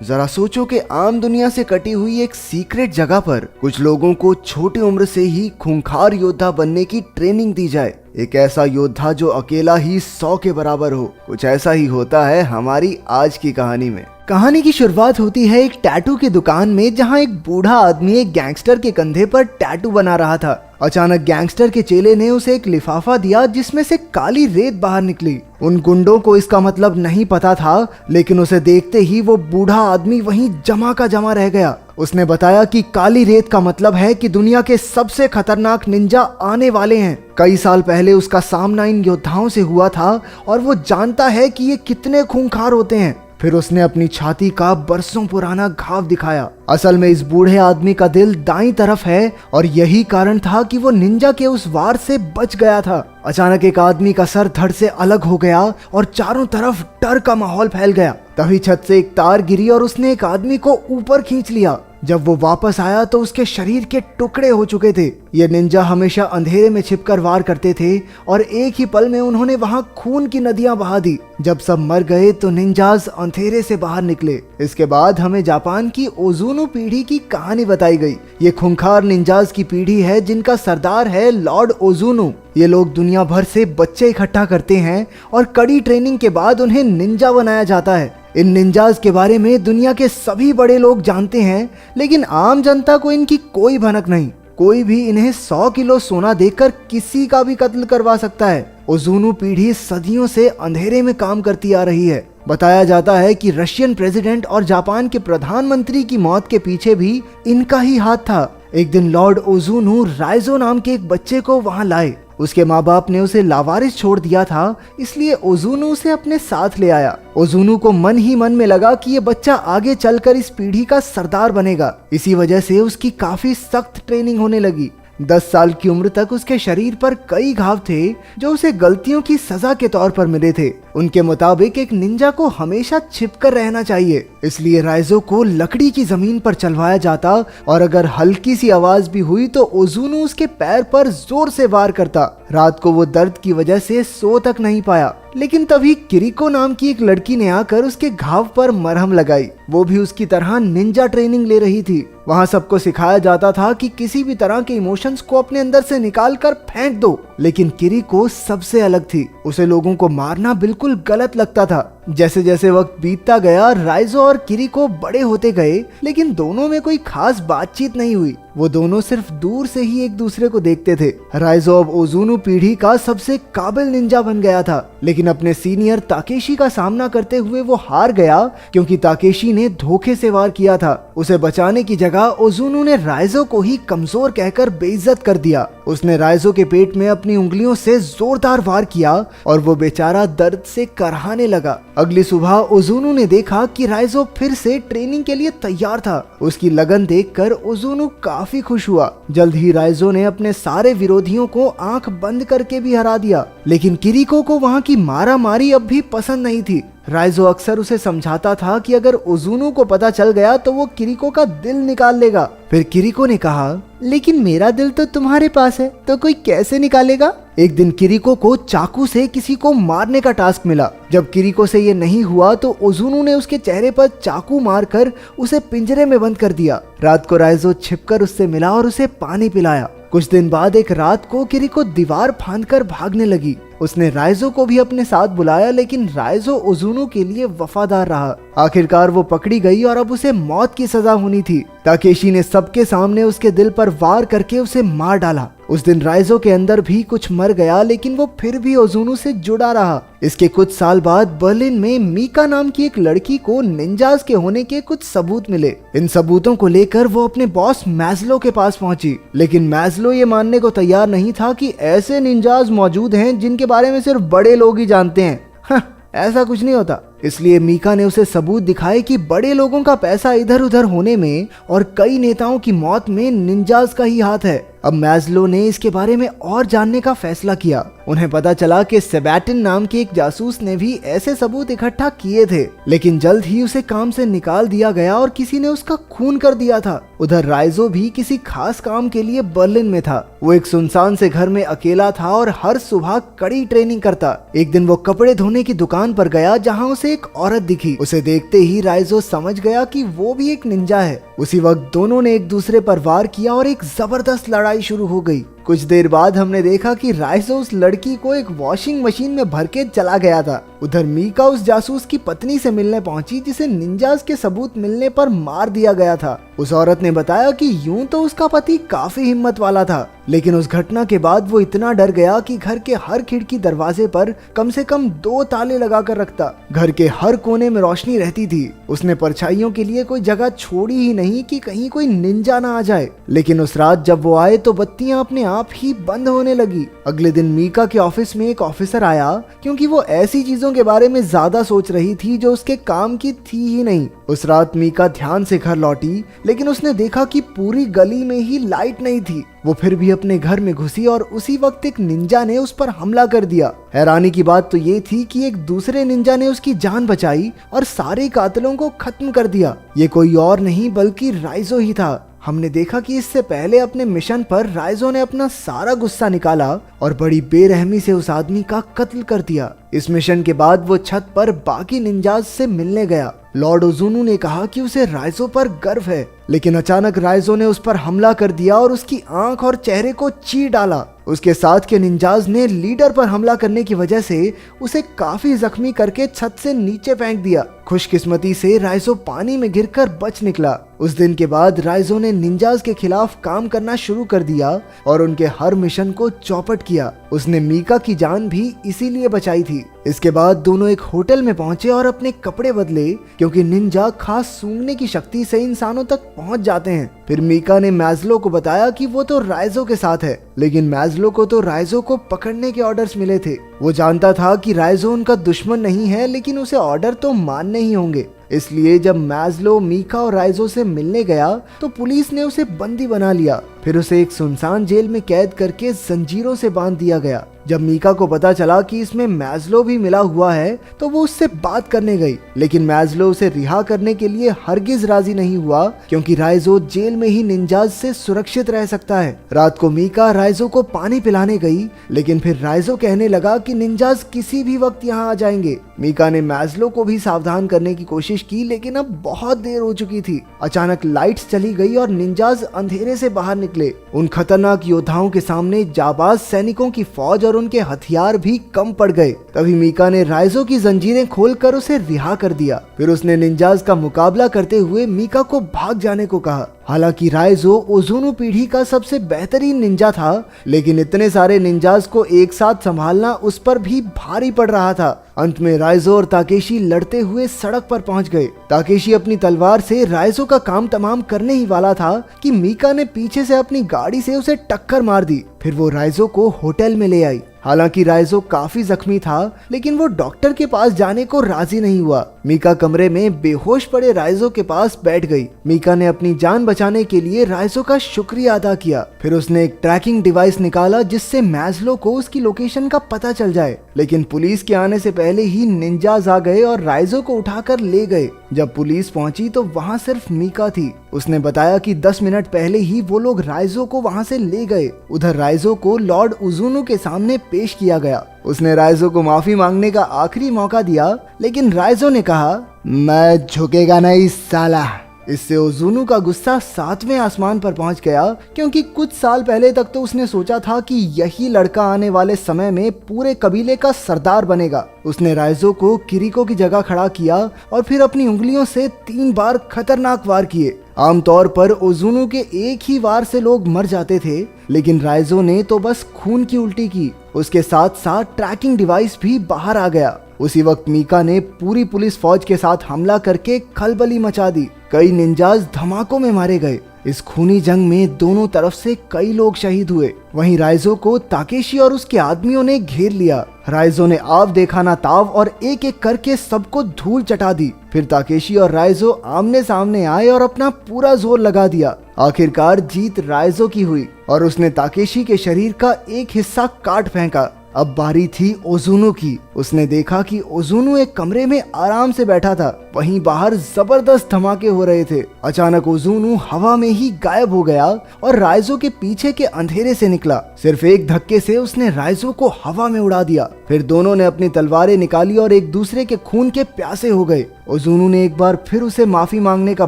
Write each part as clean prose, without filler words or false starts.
जरा सोचो कि आम दुनिया से कटी हुई एक सीक्रेट जगह पर कुछ लोगों को छोटी उम्र से ही खूंखार योद्धा बनने की ट्रेनिंग दी जाए। एक ऐसा योद्धा जो अकेला ही 100 के बराबर हो। कुछ ऐसा ही होता है हमारी आज की कहानी में। कहानी की शुरुआत होती है एक टैटू की दुकान में, जहां एक बूढ़ा आदमी एक गैंगस्टर के कंधे पर टैटू बना रहा था। अचानक गैंगस्टर के चेले ने उसे एक लिफाफा दिया जिसमें से काली रेत बाहर निकली। उन गुंडों को इसका मतलब नहीं पता था, लेकिन उसे देखते ही वो बूढ़ा आदमी वहीं जमा का जमा रह गया। उसने बताया कि काली रेत का मतलब है कि दुनिया के सबसे खतरनाक निंजा आने वाले हैं। कई साल पहले उसका सामना इन योद्धाओं से हुआ था और वो जानता है कि ये कितने खूंखार होते हैं। फिर उसने अपनी छाती का बरसों पुराना घाव दिखाया। असल में इस बूढ़े आदमी का दिल दाईं तरफ है और यही कारण था कि वो निंजा के उस वार से बच गया था। अचानक एक आदमी का सर धड़ से अलग हो गया और चारों तरफ डर का माहौल फैल गया। तभी छत से एक तार गिरी और उसने एक आदमी को ऊपर खींच लिया। जब वो वापस आया तो उसके शरीर के टुकड़े हो चुके थे। ये निंजा हमेशा अंधेरे में छिपकर वार करते थे और एक ही पल में उन्होंने वहां खून की नदियां बहा दी। जब सब मर गए तो निंजाज अंधेरे से बाहर निकले। इसके बाद हमें जापान की ओजुनु पीढ़ी की कहानी बताई गई। ये खूंखार निंजाज की पीढ़ी है जिनका सरदार है लॉर्ड ओजुनु। ये लोग दुनिया भर से बच्चे इकट्ठा करते हैं और कड़ी ट्रेनिंग के बाद उन्हें निंजा बनाया जाता है। इन निंजाज के बारे में दुनिया के सभी बड़े लोग जानते हैं, लेकिन आम जनता को इनकी कोई भनक नहीं। कोई भी इन्हें 100 किलो सोना देकर किसी का भी कत्ल करवा सकता है। ओजुनु पीढ़ी सदियों से अंधेरे में काम करती आ रही है। बताया जाता है कि रशियन प्रेसिडेंट और जापान के प्रधानमंत्री की मौत के पीछे भी इनका ही हाथ था। एक दिन लॉर्ड ओजुनु राइजो नाम के एक बच्चे को वहां लाए। उसके माँ बाप ने उसे लावारिस छोड़ दिया था, इसलिए ओजुनु उसे अपने साथ ले आया। ओजुनु को मन ही मन में लगा कि ये बच्चा आगे चलकर इस पीढ़ी का सरदार बनेगा। इसी वजह से उसकी काफी सख्त ट्रेनिंग होने लगी। 10 साल की उम्र तक उसके शरीर पर कई घाव थे जो उसे गलतियों की सजा के तौर पर मिले थे। उनके मुताबिक एक निंजा को हमेशा छिपकर रहना चाहिए, इसलिए राइजो को लकड़ी की जमीन पर चलवाया जाता और अगर हल्की सी आवाज भी हुई तो ओजुनु उसके पैर पर जोर से वार करता। रात को वो दर्द की वजह से सो तक नहीं पाया, लेकिन तभी किरिको नाम की एक लड़की ने आकर उसके घाव पर मरहम लगाई। वो भी उसकी तरह निंजा ट्रेनिंग ले रही थी। वहाँ सबको सिखाया जाता था कि किसी भी तरह के इमोशंस को अपने अंदर से निकाल कर फेंक दो, लेकिन किरिको सबसे अलग थी। उसे लोगों को मारना बिल्कुल गलत लगता था। जैसे जैसे वक्त बीतता गया राइजो और किरिको बड़े होते गए, लेकिन दोनों में कोई खास बातचीत नहीं हुई। वो दोनों सिर्फ दूर से ही एक दूसरे को देखते थे। राइजो अब ओजुनु पीढ़ी का सबसे काबिल निंजा बन गया था, लेकिन अपने सीनियर ताकेशी का सामना करते हुए वो हार गया क्योंकि ताकेशी ने धोखे से वार किया था। उसे बचाने की जगह ओजुनु ने राइजो को ही कमजोर कहकर बेइज्जत कर दिया। उसने राइजो के पेट में अपनी उंगलियों से जोरदार वार किया और वो बेचारा दर्द से करहाने लगा। अगली सुबह ओजुनु ने देखा कि राइजो फिर से ट्रेनिंग के लिए तैयार था। उसकी लगन देखकर ओजुनु काफी खुश हुआ। जल्द ही राइजो ने अपने सारे विरोधियों को आंख बंद करके भी हरा दिया, लेकिन किरिको को वहां की मारा मारी अब भी पसंद नहीं थी। राइजो अक्सर उसे समझाता था कि अगर ओजुनु को पता चल गया तो वो किरिको का दिल निकाल लेगा। फिर किरिको ने कहा, लेकिन मेरा दिल तो तुम्हारे पास है, तो कोई कैसे निकालेगा? एक दिन किरिको को चाकू से किसी को मारने का टास्क मिला। जब किरिको से ये नहीं हुआ तो ओजुनु ने उसके चेहरे पर चाकू मारकर उसे पिंजरे में बंद कर दिया। रात को राइजो छिपकर उससे मिला और उसे पानी पिलाया। कुछ दिन बाद एक रात को किरिको दीवार फांदकर भागने लगी। उसने राइजो को भी अपने साथ बुलाया, लेकिन राइजो ओजुनु के लिए वफादार रहा। आखिरकार वो पकड़ी गई और अब उसे मौत की सजा होनी थी। ताकेशी ने सबके सामने उसके दिल पर वार करके उसे मार डाला। उस दिन राइजो के अंदर भी कुछ मर गया, लेकिन वो फिर भी ओजुनु से जुड़ा रहा। इसके कुछ साल बाद बर्लिन में मीका नाम की एक लड़की को निंजाज के होने के कुछ सबूत मिले। इन सबूतों को लेकर वो अपने बॉस मैस्लो के पास पहुंची, लेकिन मैस्लो ये मानने को तैयार नहीं था कि ऐसे निंजाज मौजूद हैं जिनके बारे में सिर्फ बड़े लोग ही जानते हैं। ऐसा कुछ नहीं होता। इसलिए मीका ने उसे सबूत दिखाए कि बड़े लोगों का पैसा इधर उधर होने में और कई नेताओं की मौत में निंजाज का ही हाथ है। अब मैज़लो ने इसके बारे में और जानने का फैसला किया। उन्हें पता चला कि सेबैटिन नाम के एक जासूस ने भी ऐसे सबूत इकट्ठा किए थे, लेकिन जल्द ही उसे काम से निकाल दिया गया और किसी ने उसका खून कर दिया था। उधर राइजो भी किसी खास काम के लिए बर्लिन में था। वो एक सुनसान से घर में अकेला था और हर सुबह कड़ी ट्रेनिंग करता। एक दिन वो कपड़े धोने की दुकान पर गया जहाँ उसे एक औरत दिखी। उसे देखते ही राइजो समझ गया कि वो भी एक निंजा है। उसी वक्त दोनों ने एक दूसरे पर वार किया और एक जबरदस्त लड़ाई शुरू हो गई। कुछ देर बाद हमने देखा कि राइजो उस लड़की को एक वॉशिंग मशीन में भर के चला गया था। उधर मीका उस जासूस की पत्नी से मिलने पहुंची जिसे निंजास के सबूत मिलने पर मार दिया गया था। उस औरत ने बताया कि यूं तो उसका पति काफी हिम्मत वाला था, लेकिन उस घटना के बाद वो इतना डर गया कि घर के हर खिड़की दरवाजे पर कम से कम 2 ताले लगाकर रखता। घर के हर कोने में रोशनी रहती थी। उसने परछाइयों के लिए कोई जगह छोड़ी ही नहीं कि कहीं कोई निंजा ना आ जाए। लेकिन उस रात जब वो आए तो बत्तियां अपने आप ही बंद होने लगी। अगले दिन मीका के ऑफिस में एक ऑफिसर आया क्योंकि वो ऐसी चीजों के बारे में ज्यादा सोच रही थी जो उसके काम की थी ही नहीं। उस रात मीका ध्यान से घर लौटी, लेकिन उसने देखा कि पूरी गली में ही लाइट नहीं थी। वो फिर भी अपने घर में घुसी और उसी वक्त एक निंजा ने उस पर हमला कर दिया। हैरानी की बात तो ये थी कि एक दूसरे निंजा ने उसकी जान बचाई और सारे कातिलों को खत्म कर दिया। ये कोई और नहीं बल्कि राइजो ही था। हमने देखा कि इससे पहले अपने मिशन पर राइजो ने अपना सारा गुस्सा निकाला और बड़ी बेरहमी से उस आदमी का कत्ल कर दिया। इस मिशन के बाद वो छत पर बाकी निंजाज से मिलने गया। लॉर्ड ओजुनु ने कहा कि उसे राइजो पर गर्व है, लेकिन अचानक राइजो ने उस पर हमला कर दिया और उसकी आंख और चेहरे को चीर डाला। उसके साथ के निंजाज ने लीडर पर हमला करने की वजह से उसे काफी जख्मी करके छत से नीचे फेंक दिया। खुशकिस्मती से राइजो पानी में गिरकर बच निकला। उस दिन के बाद राइजो ने निंजाज के खिलाफ काम करना शुरू कर दिया और उनके हर मिशन को चौपट किया। उसने मीका की जान भी इसीलिए बचाई थी। इसके बाद दोनों एक होटल में पहुंचे और अपने कपड़े बदले, क्योंकि निंजा खास सूंघने की शक्ति से इंसानों तक पहुंच जाते हैं। फिर मीका ने मैज़लो को बताया कि वो तो राइजो के साथ है, लेकिन मैज़लो को तो राइजो को पकड़ने के ऑर्डर्स मिले थे। वो जानता था कि राइजो उनका दुश्मन नहीं है, लेकिन उसे ऑर्डर तो मानने ही होंगे। इसलिए जब मैज़लो मीका और राइजो से मिलने गया तो पुलिस ने उसे बंदी बना लिया। फिर उसे एक सुनसान जेल में कैद करके जंजीरों से बांध दिया गया। जब मीका को पता चला कि इसमें मैज़लो भी मिला हुआ है तो वो उससे बात करने गई, लेकिन मैज़लो उसे रिहा करने के लिए हरगिज राजी नहीं हुआ, क्योंकि राइजो जेल में ही निंजाज से सुरक्षित रह सकता है। रात को मीका राइजो को पानी पिलाने गई, लेकिन फिर राइजो कहने लगा कि निंजाज किसी भी वक्त यहाँ आ जाएंगे। मीका ने मैज़लो को भी सावधान करने की कोशिश की, लेकिन अब बहुत देर हो चुकी थी। अचानक लाइट्स चली गई और निंजाज अंधेरे से बाहर निकले। उन खतरनाक योद्धाओं के सामने जाबाज सैनिकों की फौज और उनके हथियार भी कम पड़ गए। तभी मीका ने राइजो की जंजीरें खोलकर उसे रिहा कर दिया। फिर उसने निंजाज का मुकाबला करते हुए मीका को भाग जाने को कहा। हालांकि राइजो ओजुनु पीढ़ी का सबसे बेहतरीन निंजा था, लेकिन इतने सारे निंजाज को एक साथ संभालना उस पर भी भारी पड़ रहा था। अंत में राइजो और ताकेशी लड़ते हुए सड़क पर पहुंच गए। ताकेशी अपनी तलवार से राइजो का काम तमाम करने ही वाला था कि मीका ने पीछे से अपनी गाड़ी से उसे टक्कर मार दी। फिर वो राइजो को होटल में ले आई। हालांकि राइजो काफी जख्मी था, लेकिन वो डॉक्टर के पास जाने को राजी नहीं हुआ। मीका कमरे में बेहोश पड़े राइजो के पास बैठ गई। मीका ने अपनी जान बचाने के लिए राइजो का शुक्रिया अदा किया। फिर उसने एक ट्रैकिंग डिवाइस निकाला जिससे मैज़लो को उसकी लोकेशन का पता चल जाए, लेकिन पुलिस के आने से पहले ही निंजाज आ गए और राइजो को उठाकर ले गए। जब पुलिस पहुंची तो वहां सिर्फ मीका थी। उसने बताया कि 10 मिनट पहले ही वो लोग राइजो को वहां से ले गए। उधर राइजो को लॉर्ड ओजुनु के सामने पेश किया गया। उसने राइजो को माफी मांगने का आखिरी मौका दिया, लेकिन राइजो ने कहा, मैं झुकेगा नहीं साला। इससे ओजुनु का गुस्सा 7वें आसमान पर पहुंच गया, क्योंकि कुछ साल पहले तक तो उसने सोचा था कि यही लड़का आने वाले समय में पूरे कबीले का सरदार बनेगा। उसने राइजो को किरिको की जगह खड़ा किया और फिर अपनी उंगलियों से 3 बार खतरनाक वार किए। आमतौर पर ओजुनु के एक ही वार से लोग मर जाते थे, लेकिन राइजो ने तो बस खून की उल्टी की। उसके साथ साथ ट्रैकिंग डिवाइस भी बाहर आ गया। उसी वक्त मीका ने पूरी पुलिस फौज के साथ हमला करके खलबली मचा दी। कई निंजाज धमाकों में मारे गए। इस खूनी जंग में दोनों तरफ से कई लोग शहीद हुए। वहीं राइजो को ताकेशी और उसके आदमियों ने घेर लिया। राइजो ने आव देखा ना ताव और एक एक करके सबको धूल चटा दी। फिर ताकेशी और राइजो आमने सामने आए और अपना पूरा जोर लगा दिया। आखिरकार जीत राइजो की हुई और उसने ताकेशी के शरीर का एक हिस्सा काट फेंका। अब बारी थी ओजुनु की। उसने देखा कि ओजुनु एक कमरे में आराम से बैठा था। वहीं बाहर जबरदस्त धमाके हो रहे थे। अचानक ओजुनु हवा में ही गायब हो गया और राइजो के पीछे के अंधेरे से निकला। सिर्फ एक धक्के से उसने राइजो को हवा में उड़ा दिया। फिर दोनों ने अपनी तलवारें निकाली और एक दूसरे के खून के प्यासे हो गए। ओजुनु ने एक बार फिर उसे माफी मांगने का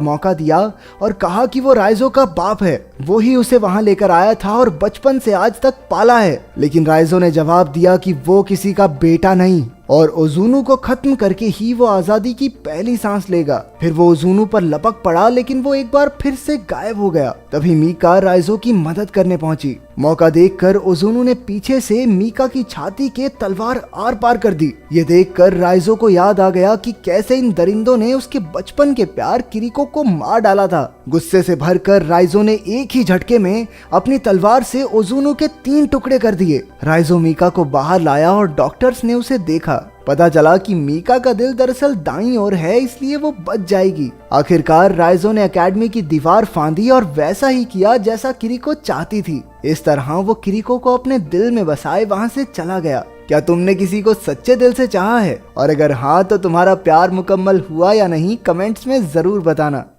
मौका दिया और कहा कि वो राइजो का बाप है, वो ही उसे वहां लेकर आया था और बचपन से आज तक पाला है। लेकिन राइजो ने जवाब दिया कि वो किसी का बेटा नहीं और ओजुनु को खत्म करके ही वो आजादी की पहली सांस लेगा। फिर वो ओजुनु पर लपक पड़ा लेकिन वो एक बार फिर से गायब हो गया। तभी मीका राइजो की मदद करने पहुंची। मौका देखकर ओजुनु ने पीछे से मीका की छाती के तलवार आर पार कर दी। ये देखकर राइजो को याद आ गया कि कैसे इन दरिंदों ने उसके बचपन के प्यार किरिको को मार डाला था। गुस्से से भरकर राइजो ने एक ही झटके में अपनी तलवार से ओजुनु के 3 टुकड़े कर दिए। राइजो मीका को बाहर लाया और डॉक्टर्स ने उसे देखा। पता चला कि मीका का दिल दरअसल दाईं ओर है, इसलिए वो बच जाएगी। आखिरकार राइजो ने एकेडमी की दीवार फांदी और वैसा ही किया जैसा किरिको चाहती थी। इस तरह वो किरिको को अपने दिल में बसाए वहां से चला गया। क्या तुमने किसी को सच्चे दिल से चाहा है? और अगर हाँ तो तुम्हारा प्यार मुकम्मल हुआ या नहीं, कमेंट्स में जरूर बताना।